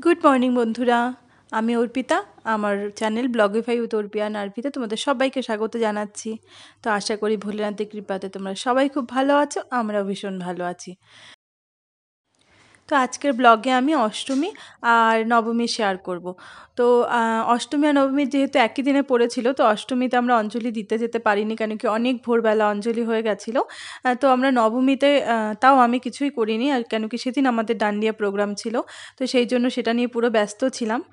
Good morning বন্ধুরা, আমি অর্পিতা। আমার চ্যানেল ব্লগিফাই উইথ অর্পিয়া অর্পিতা তোমাদের সবাইকে স্বাগত জানাচ্ছি। তো আশা করি ভোলেনাথের কৃপাতে তোমরা সবাই খুব ভালো আছো, আমরাও ভীষণ ভালো আছি। তো আজকের ব্লগে আমি অষ্টমী আর নবমী শেয়ার করব। তো অষ্টমী আর নবমী যেহেতু একই দিনে পড়েছিল, তো অষ্টমীতে আমরা অঞ্জলি দিতে যেতে পারিনি, কেন কি অনেক ভোরবেলা অঞ্জলি হয়ে গেছিলো। তো আমরা নবমীতে তাও আমি কিছুই করিনি, আর কেন কি সেদিন আমাদের ডান্ডিয়া প্রোগ্রাম ছিল। তো সেই জন্য সেটা নিয়ে পুরো ব্যস্ত ছিলাম,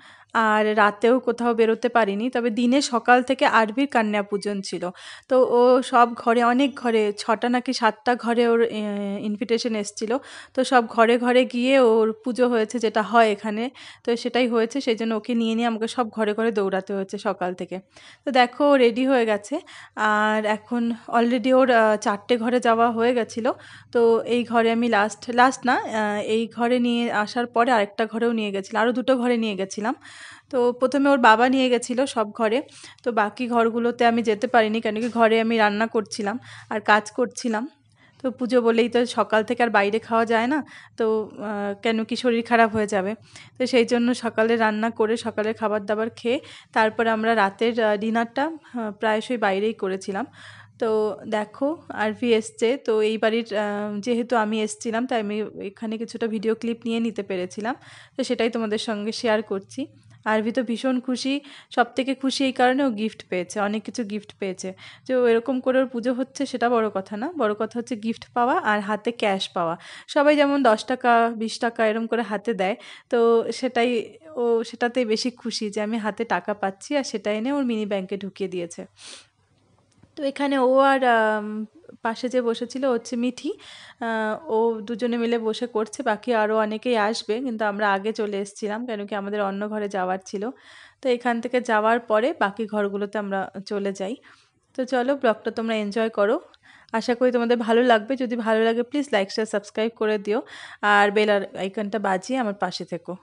আর রাতেও কোথাও বেরোতে পারিনি। তবে দিনে সকাল থেকে আরবির কন্যা পূজন ছিল। তো ও সব ঘরে, অনেক ঘরে, 6টা নাকি 7টা ঘরে ওর ইনভিটেশন এসেছিলো। তো সব ঘরে ঘরে গিয়ে ওর পুজো হয়েছে, যেটা হয় এখানে। তো সেটাই হয়েছে, সেই জন্য ওকে নিয়ে নিয়ে আমাকে সব ঘরে ঘরে দৌড়াতে হয়েছে সকাল থেকে। তো দেখো রেডি হয়ে গেছে, আর এখন অলরেডি ওর 4টে ঘরে যাওয়া হয়ে গেছিলো। তো এই ঘরে আমি লাস্ট না, এই ঘরে নিয়ে আসার পরে আরেকটা ঘরেও নিয়ে গেছিলাম, আরও 2টো ঘরে নিয়ে গেছিলাম। তো প্রথমে ওর বাবা নিয়ে গেছিলো সব ঘরে। তো বাকি ঘরগুলোতে আমি যেতে পারিনি, কেন কি ঘরে আমি রান্না করছিলাম আর কাজ করছিলাম। তো পুজো বলেই তো সকাল থেকে আর বাইরে খাওয়া যায় না। তো কেন কি শরীর খারাপ হয়ে যাবে। তো সেই জন্য সকালে রান্না করে সকালের খাবার দাবার খেয়ে তারপরে আমরা রাতের ডিনারটা প্রায়শই বাইরেই করেছিলাম। তো দেখো আরভি এসছে, তো এই বাড়ির যেহেতু আমি এসছিলাম, তাই আমি এখানে কিছুটা ভিডিও ক্লিপ নিয়ে নিতে পেরেছিলাম। তো সেটাই তোমাদের সঙ্গে শেয়ার করছি। আরভি তো ভীষণ খুশি, সবথেকে খুশি এই কারণে ও গিফট পেয়েছে, অনেক কিছু গিফট পেয়েছে। যে ও এরকম করে ওর পুজো হচ্ছে সেটা বড় কথা না, বড় কথা হচ্ছে গিফট পাওয়া আর হাতে ক্যাশ পাওয়া। সবাই যেমন 10 টাকা 20 টাকা এরম করে হাতে দেয়, তো সেটাই, ও সেটাতেই বেশি খুশি যে আমি হাতে টাকা পাচ্ছি, আর সেটা এনে ওর মিনি ব্যাংকে ঢুকিয়ে দিয়েছে। তো এখানে ও আর পাশে যে বসেছিল হচ্ছে মিঠি, ও দুজনে মিলে বসে করছে। বাকি আরও অনেকেই আসবে, কিন্তু আমরা আগে চলে এসেছিলাম, কেন কি আমাদের অন্য ঘরে যাওয়ার ছিল। তো এখান থেকে যাওয়ার পরে বাকি ঘরগুলোতে আমরা চলে যাই। তো চলো ব্লগটা তোমরা এনজয় করো, আশা করি তোমাদের ভালো লাগবে। যদি ভালো লাগে প্লিজ লাইক শেয়ার সাবস্ক্রাইব করে দিও, আর বেল আইকনটা বাজিয়ে আমার পাশে থেকো।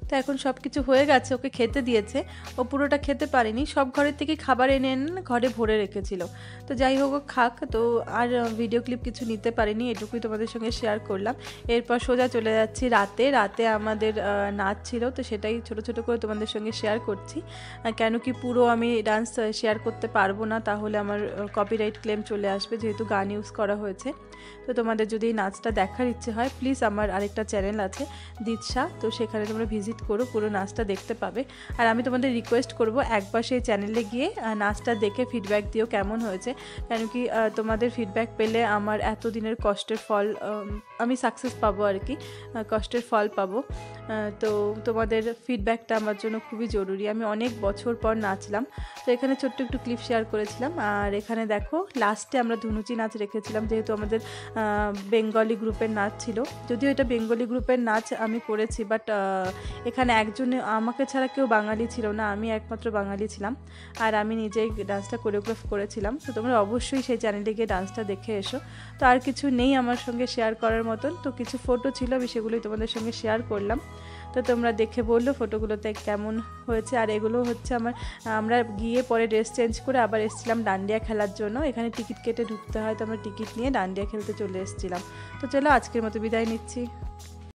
তো এখন সব কিছু হয়ে গেছে, ওকে খেতে দিয়েছে। ও পুরোটা খেতে পারেনি, সব ঘরের থেকে খাবার এনে এনে ঘরে ভরে রেখেছিল। তো যাই হোক ও খাক। তো আর ভিডিও ক্লিপ কিছু নিতে পারিনি, এটুকুই তোমাদের সঙ্গে শেয়ার করলাম। এরপর সোজা চলে যাচ্ছি রাতে। রাতে আমাদের নাচ ছিল, তো সেটাই ছোট ছোট করে তোমাদের সঙ্গে শেয়ার করছি। কেন কি পুরো আমি ডান্স শেয়ার করতে পারবো না, তাহলে আমার কপিরাইট ক্লেম চলে আসবে, যেহেতু গান ইউজ করা হয়েছে। তো তোমাদের যদি এই নাচটা দেখার ইচ্ছে হয়, প্লিজ আমার আরেকটা চ্যানেল আছে দিৎসা, তো সেখানে তোমরা ভিজিট করো, পুরো নাচটা দেখতে পাবে। আর আমি তোমাদের রিকোয়েস্ট করব একবার সেই চ্যানেলে গিয়ে নাচটা দেখে ফিডব্যাক দিও কেমন হয়েছে, কেন কি তোমাদের ফিডব্যাক পেলে আমার এতদিনের কষ্টের ফল, আমি সাকসেস পাবো আর কি, কষ্টের ফল পাবো। তো তোমাদের ফিডব্যাকটা আমার জন্য খুবই জরুরি। আমি অনেক বছর পর নাচলাম, তো এখানে ছোট্ট একটু ক্লিপ শেয়ার করেছিলাম। আর এখানে দেখো লাস্টে আমরা ধুনুচি নাচ রেখেছিলাম, যেহেতু আমাদের বেঙ্গলি গ্রুপের নাচ ছিল। যদিও এটা বেঙ্গলি গ্রুপের নাচ আমি করেছি, বাট এখানে একজন আমাকে ছাড়া কেউ বাঙালি ছিল না, আমি একমাত্র বাঙালি ছিলাম। আর আমি নিজেই ডান্সটা কোরিওগ্রাফ করেছিলাম। তো তোমরা অবশ্যই সেই চ্যানেলে গিয়ে ডান্সটা দেখে এসো। তো আর কিছু নেই আমার সঙ্গে শেয়ার করার মতন, তো কিছু ফটো ছিল, আমি সেগুলোই তোমাদের সঙ্গে শেয়ার করলাম। তো তোমরা দেখে বললো ফটোগুলোতে কেমন হয়েছে। আর এগুলো হচ্ছে আমরা গিয়ে পরে ড্রেস চেঞ্জ করে আবার এসেছিলাম ডান্ডিয়া খেলার জন্য। এখানে টিকিট কেটে ঢুকতে হয়, তো আমরা টিকিট নিয়ে ডান্ডিয়া খেলতে চলে এসেছিলাম। তো চলো আজকের মতো বিদায় নিচ্ছি।